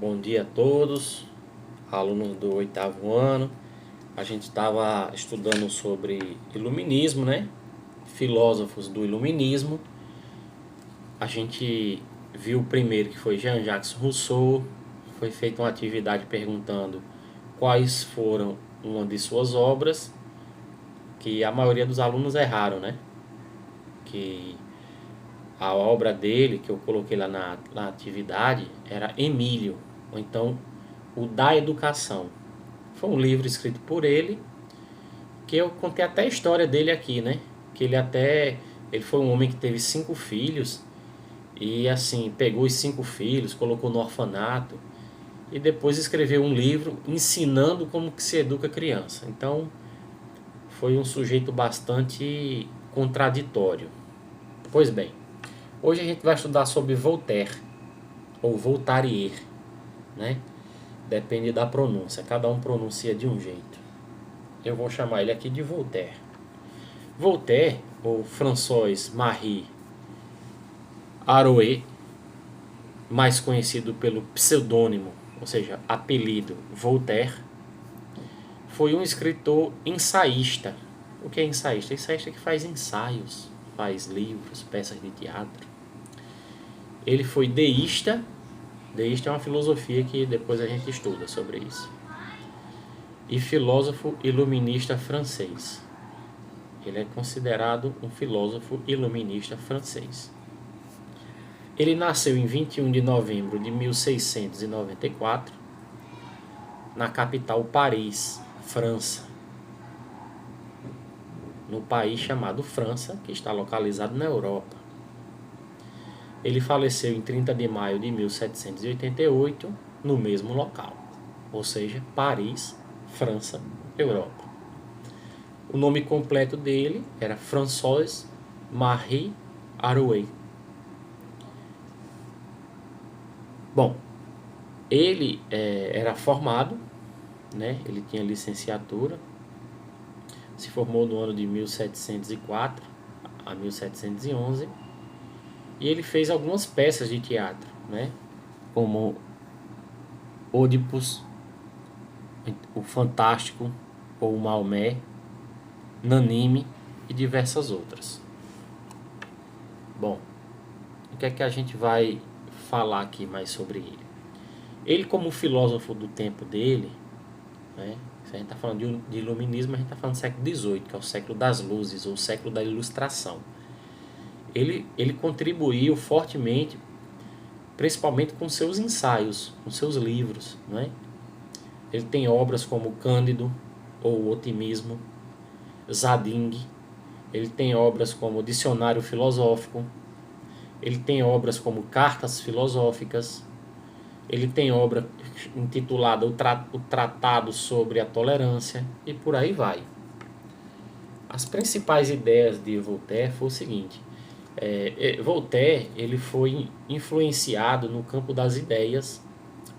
Bom dia a todos, alunos do oitavo ano. A gente estava estudando sobre iluminismo, né? Filósofos do iluminismo. A gente viu o primeiro, que foi Jean-Jacques Rousseau. Foi feita uma atividade perguntando quais foram uma de suas obras, que a maioria dos alunos erraram, né? Que a obra dele, que eu coloquei lá na atividade, era Emílio, ou então o Da Educação. Foi um livro escrito por ele, que eu contei até a história dele aqui, né? Que ele foi um homem que teve 5 filhos e assim, pegou os 5 filhos, colocou no orfanato e depois escreveu um livro ensinando como que se educa criança. Então, foi um sujeito bastante contraditório. Pois bem, hoje a gente vai estudar sobre Voltaire, ou Voltaire, né? Depende da pronúncia, cada um pronuncia de um jeito. Eu vou chamar ele aqui de Voltaire. Voltaire, ou François-Marie Arouet, mais conhecido pelo pseudônimo, ou seja, apelido Voltaire, foi um escritor ensaísta. O que é ensaísta? Ensaísta que faz ensaios, faz livros, peças de teatro. Ele foi deísta. Deísta é uma filosofia que depois a gente estuda sobre isso. E filósofo iluminista francês. Ele é considerado um filósofo iluminista francês. Ele nasceu em 21 de novembro de 1694, na capital Paris, França. No país chamado França, que está localizado na Europa. Ele faleceu em 30 de maio de 1788, no mesmo local, ou seja, Paris, França, Europa. O nome completo dele era François-Marie Arouet. Bom, ele era formado, né? Ele tinha licenciatura, se formou no ano de 1704 a 1711 e ele fez algumas peças de teatro, né? Como Ódipus, o Fantástico ou o Maomé, Nanime e diversas outras. Bom, o que é que a gente vai falar aqui mais sobre ele? Ele, como filósofo do tempo dele, né? Se a gente está falando de iluminismo, a gente está falando do século XVIII, que é o século das luzes, ou o século da ilustração. Ele contribuiu fortemente, principalmente com seus ensaios, com seus livros, né? Ele tem obras como Cândido, ou Otimismo, Zadig. Ele tem obras como Dicionário Filosófico. Ele tem obras como Cartas Filosóficas. Ele tem obra intitulada o Tratado sobre a Tolerância, e por aí vai. As principais ideias de Voltaire foi o seguinte: Voltaire ele foi influenciado no campo das ideias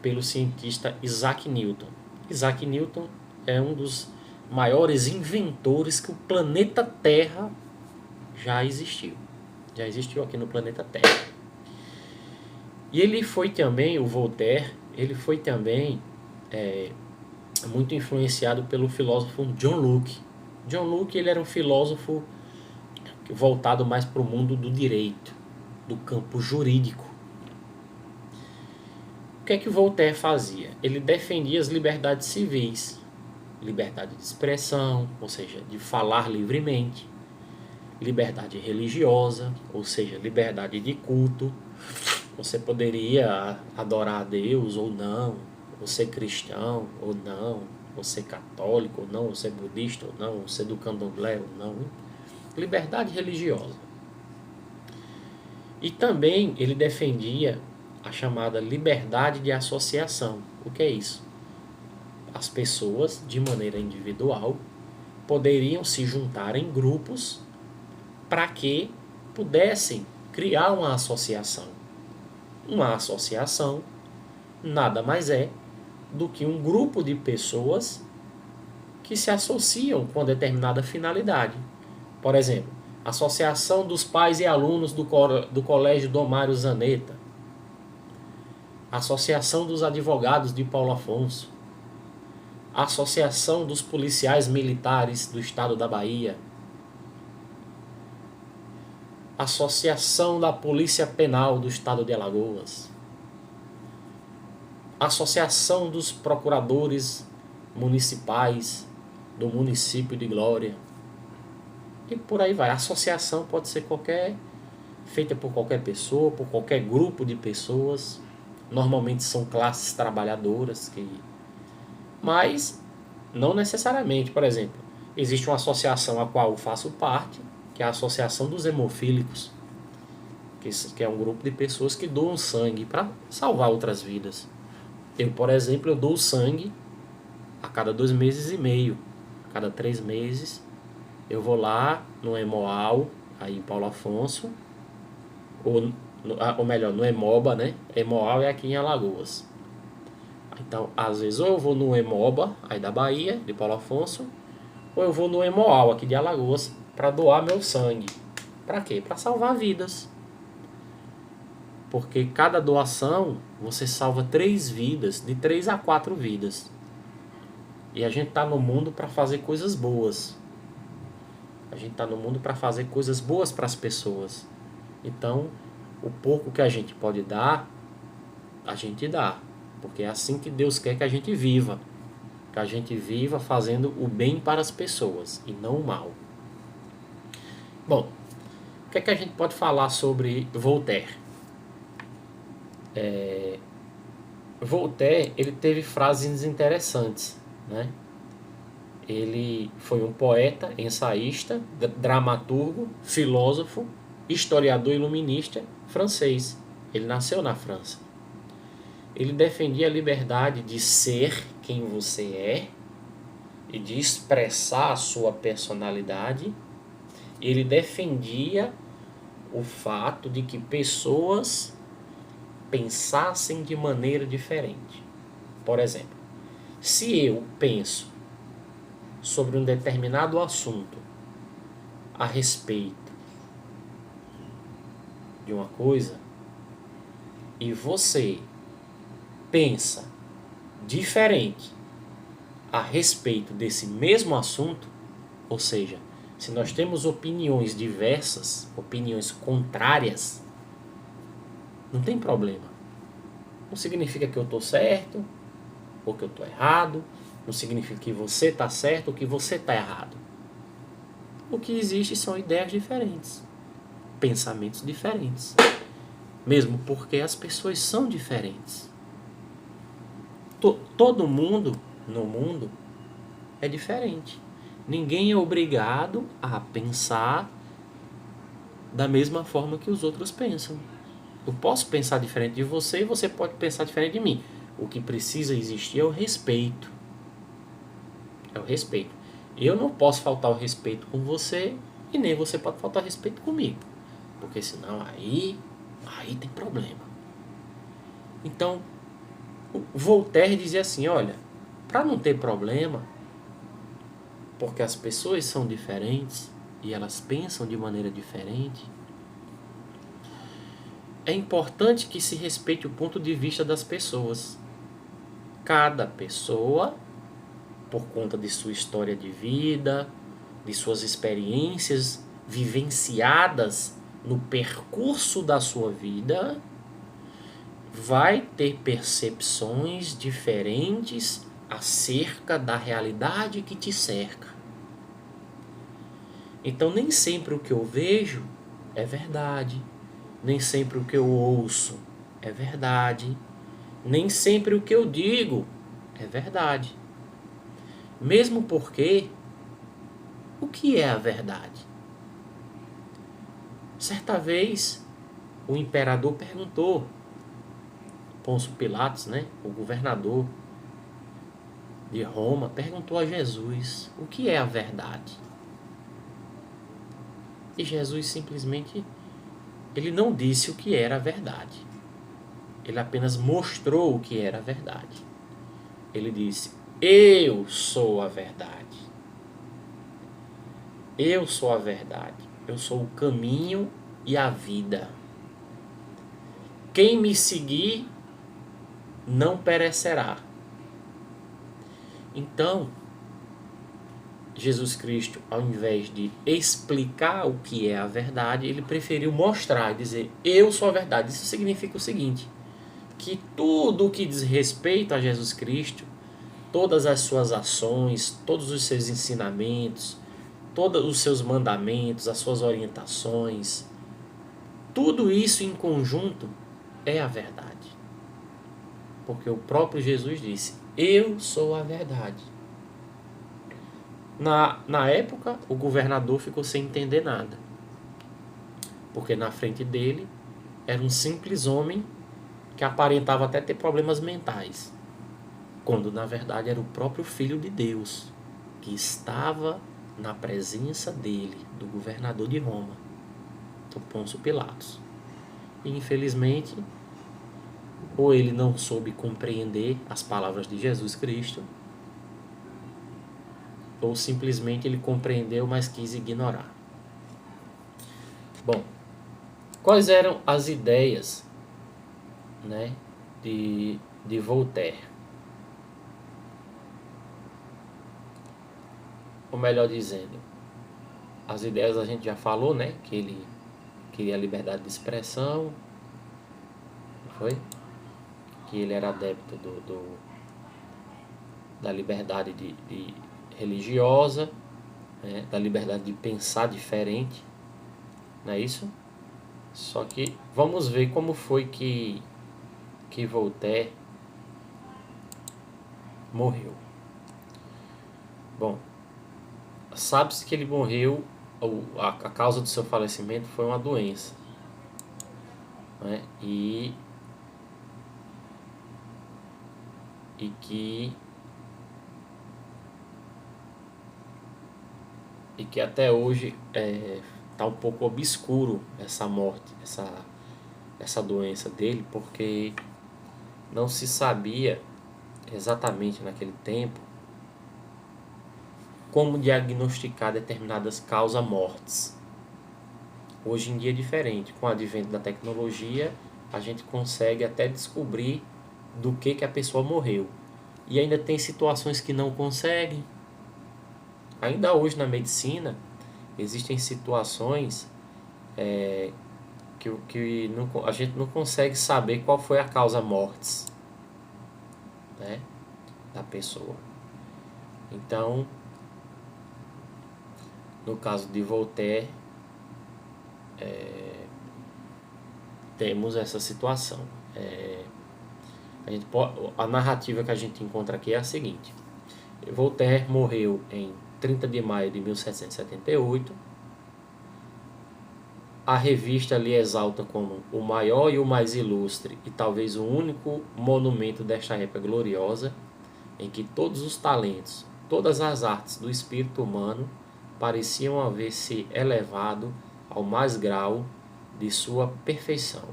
pelo cientista Isaac Newton. Isaac Newton é um dos maiores inventores que o planeta Terra já existiu aqui no planeta Terra. E ele foi também, o Voltaire, ele foi também muito influenciado pelo filósofo John Locke. John Locke ele era um filósofo voltado mais para o mundo do direito, do campo jurídico. O que é que Voltaire fazia? Ele defendia as liberdades civis, liberdade de expressão, ou seja, de falar livremente, liberdade religiosa, ou seja, liberdade de culto. Você poderia adorar a Deus ou não, ou ser cristão ou não, ou ser católico ou não, ou ser budista ou não, ou ser do candomblé ou não. Liberdade religiosa. E também ele defendia a chamada liberdade de associação. O que é isso? As pessoas, de maneira individual, poderiam se juntar em grupos para que pudessem criar uma associação. Uma associação nada mais é do que um grupo de pessoas que se associam com determinada finalidade. Por exemplo, Associação dos Pais e Alunos do Colégio Domário Zaneta. Associação dos Advogados de Paulo Afonso, Associação dos Policiais Militares do Estado da Bahia, Associação da Polícia Penal do Estado de Alagoas, Associação dos Procuradores Municipais do município de Glória, e por aí vai. A associação pode ser feita por qualquer pessoa, por qualquer grupo de pessoas. Normalmente são classes trabalhadoras, mas não necessariamente. Por exemplo, existe uma associação a qual eu faço parte, que é a Associação dos Hemofílicos, que é um grupo de pessoas que doam sangue para salvar outras vidas. Eu, por exemplo, eu dou sangue a cada 2 meses e meio. A cada 3 meses eu vou lá no Hemoal, aí em Paulo Afonso, ou melhor, no Hemoba, né? Hemoal é aqui em Alagoas. Então, às vezes, ou eu vou no Hemoba, aí da Bahia, de Paulo Afonso, ou eu vou no Hemoal, aqui de Alagoas, para doar meu sangue. Para quê? Para salvar vidas. Porque cada doação você salva 3 vidas, de 3 a 4 vidas. E a gente está no mundo para fazer coisas boas. A gente está no mundo para fazer coisas boas para as pessoas. Então, o pouco que a gente pode dar, a gente dá. Porque é assim que Deus quer que a gente viva. Que a gente viva fazendo o bem para as pessoas e não o mal. Bom, o que é que a gente pode falar sobre Voltaire? Voltaire, ele teve frases interessantes, né? Ele foi um poeta, ensaísta, dramaturgo, filósofo, historiador iluminista francês. Ele nasceu na França. Ele defendia a liberdade de ser quem você é e de expressar a sua personalidade. Ele defendia o fato de que pessoas pensassem de maneira diferente. Por exemplo, se eu penso sobre um determinado assunto a respeito de uma coisa e você pensa diferente a respeito desse mesmo assunto, ou seja, se nós temos opiniões diversas, opiniões contrárias, não tem problema. Não significa que eu estou certo ou que eu estou errado. Não significa que você está certo ou que você está errado. O que existe são ideias diferentes, pensamentos diferentes. Mesmo porque as pessoas são diferentes. Todo mundo no mundo é diferente. Ninguém é obrigado a pensar da mesma forma que os outros pensam. Eu posso pensar diferente de você e você pode pensar diferente de mim. O que precisa existir é o respeito. É o respeito. Eu não posso faltar o respeito com você e nem você pode faltar respeito comigo. Porque senão aí tem problema. Então, Voltaire dizia assim, olha, para não ter problema, porque as pessoas são diferentes e elas pensam de maneira diferente, é importante que se respeite o ponto de vista das pessoas. Cada pessoa, por conta de sua história de vida, de suas experiências vivenciadas no percurso da sua vida, vai ter percepções diferentes acerca da realidade que te cerca. Então, nem sempre o que eu vejo é verdade. Nem sempre o que eu ouço é verdade. Nem sempre o que eu digo é verdade. Mesmo porque, o que é a verdade? Certa vez, o imperador perguntou, Pôncio Pilatos, né, o governador de Roma, perguntou a Jesus, o que é a verdade? E Jesus simplesmente, ele não disse o que era a verdade. Ele apenas mostrou o que era a verdade. Ele disse, eu sou a verdade. Eu sou a verdade. Eu sou o caminho e a vida. Quem me seguir não perecerá. Então, Jesus Cristo, ao invés de explicar o que é a verdade, ele preferiu mostrar e dizer: eu sou a verdade. Isso significa o seguinte, que tudo o que diz respeito a Jesus Cristo, todas as suas ações, todos os seus ensinamentos, todos os seus mandamentos, as suas orientações, tudo isso em conjunto é a verdade. Porque o próprio Jesus disse: eu sou a verdade. Na época, o governador ficou sem entender nada. Porque na frente dele era um simples homem que aparentava até ter problemas mentais. Quando na verdade era o próprio Filho de Deus, que estava na presença dele, do governador de Roma, do Pôncio Pilatos. E infelizmente, ou ele não soube compreender as palavras de Jesus Cristo, ou simplesmente ele compreendeu, mas quis ignorar. Bom, quais eram as ideias, né, de Voltaire? Ou melhor dizendo, as ideias a gente já falou, né, que ele queria a liberdade de expressão, não foi? Que ele era adepto da liberdade de religiosa, né, da liberdade de pensar diferente, não é isso? Só que vamos ver como foi que Voltaire morreu. Bom, sabe-se que ele morreu, a causa do seu falecimento foi uma doença, né? E que até hoje está um pouco obscuro essa morte, essa doença dele, porque não se sabia exatamente naquele tempo como diagnosticar determinadas causas-mortes. Hoje em dia é diferente, com o advento da tecnologia, a gente consegue até descobrir do que a pessoa morreu. E ainda tem situações que não conseguem. Ainda hoje na medicina, existem situações que a gente não consegue saber qual foi a causa-mortes, né, da pessoa. Então, no caso de Voltaire, temos essa situação. A narrativa que a gente encontra aqui é a seguinte: Voltaire morreu em 30 de maio de 1778. A revista lhe exalta como o maior e o mais ilustre e talvez o único monumento desta época gloriosa, em que todos os talentos, todas as artes do espírito humano pareciam haver se elevado ao mais grau de sua perfeição.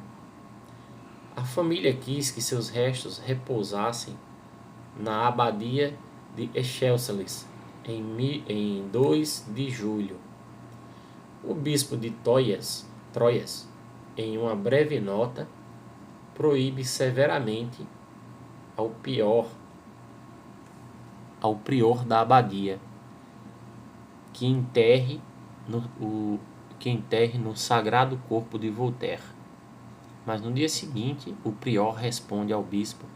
A família quis que seus restos repousassem na abadia de Echelseles em 2 de julho. O bispo de Troyes, em uma breve nota, proíbe severamente ao prior da abadia que enterre no sagrado corpo de Voltaire. Mas no dia seguinte, o prior responde ao bispo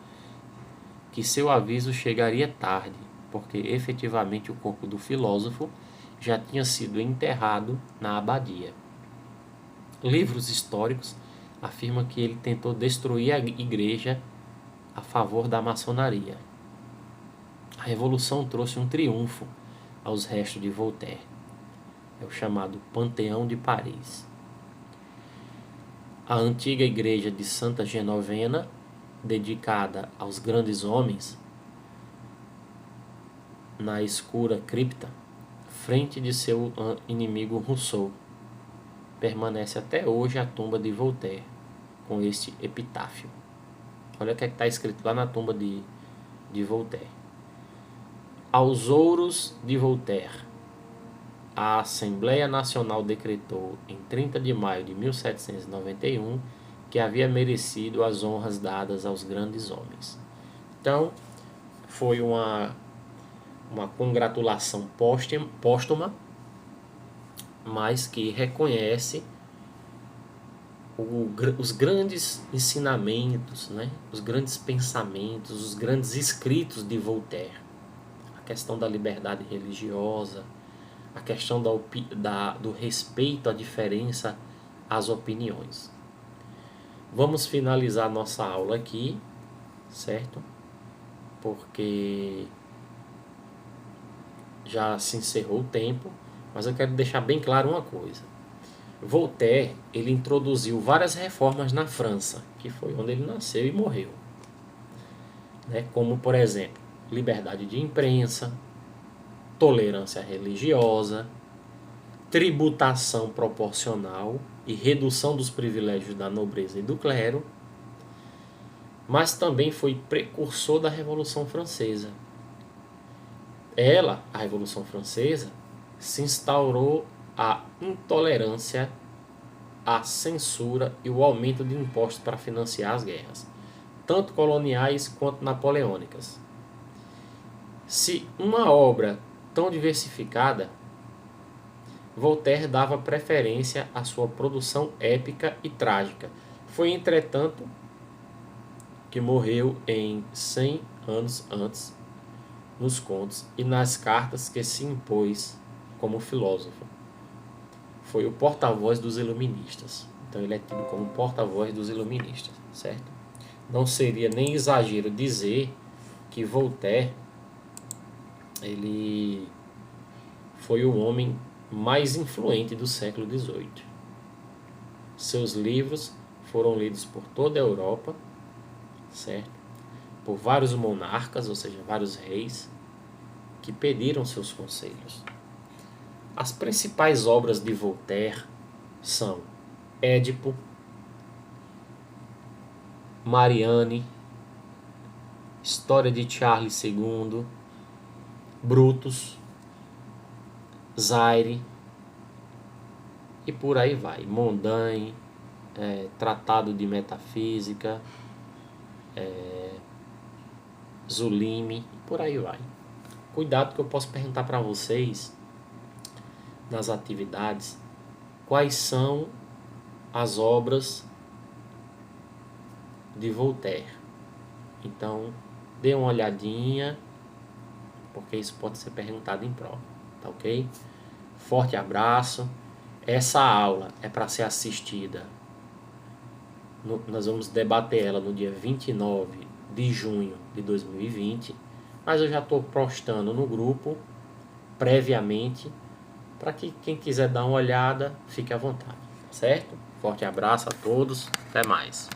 que seu aviso chegaria tarde, porque efetivamente o corpo do filósofo já tinha sido enterrado na abadia. Livros históricos afirmam que ele tentou destruir a igreja a favor da maçonaria. A Revolução trouxe um triunfo aos restos de Voltaire. É o chamado Panteão de Paris. A antiga igreja de Santa Genovena, dedicada aos grandes homens, na escura cripta, frente de seu inimigo Rousseau, permanece até hoje a tumba de Voltaire, com este epitáfio. Olha o que está escrito lá na tumba de Voltaire. Aos ouros de Voltaire, a Assembleia Nacional decretou em 30 de maio de 1791 que havia merecido as honras dadas aos grandes homens. Então, foi uma congratulação póstuma, mas que reconhece os grandes ensinamentos, né? Os grandes pensamentos, os grandes escritos de Voltaire. A questão da liberdade religiosa, a questão do respeito à diferença, às opiniões. Vamos finalizar nossa aula aqui, certo? Porque já se encerrou o tempo, mas eu quero deixar bem claro uma coisa. Voltaire, ele introduziu várias reformas na França, que foi onde ele nasceu e morreu, né? Como, por exemplo, liberdade de imprensa, tolerância religiosa, tributação proporcional e redução dos privilégios da nobreza e do clero, mas também foi precursor da Revolução Francesa. A Revolução Francesa, se instaurou a intolerância, a censura e o aumento de impostos para financiar as guerras, tanto coloniais quanto napoleônicas. Se uma obra tão diversificada, Voltaire dava preferência à sua produção épica e trágica. Foi, entretanto, que morreu em 100 anos antes, nos contos e nas cartas que se impôs como filósofo. Foi o porta-voz dos iluministas. Então ele é tido como porta-voz dos iluministas, certo? Não seria nem exagero dizer que Voltaire ele foi o homem mais influente do século XVIII. Seus livros foram lidos por toda a Europa, certo? Por vários monarcas, ou seja, vários reis, que pediram seus conselhos. As principais obras de Voltaire são Édipo, Marianne, História de Charles II, Brutus, Zaire, e por aí vai. Montaigne, Tratado de Metafísica, Zulime, e por aí vai. Cuidado que eu posso perguntar para vocês nas atividades quais são as obras de Voltaire. Então, dê uma olhadinha, porque isso pode ser perguntado em prova, tá ok? Forte abraço. Essa aula é para ser assistida. Nós vamos debater ela no dia 29 de junho de 2020, mas eu já estou postando no grupo previamente para que quem quiser dar uma olhada fique à vontade, certo? Forte abraço a todos, até mais.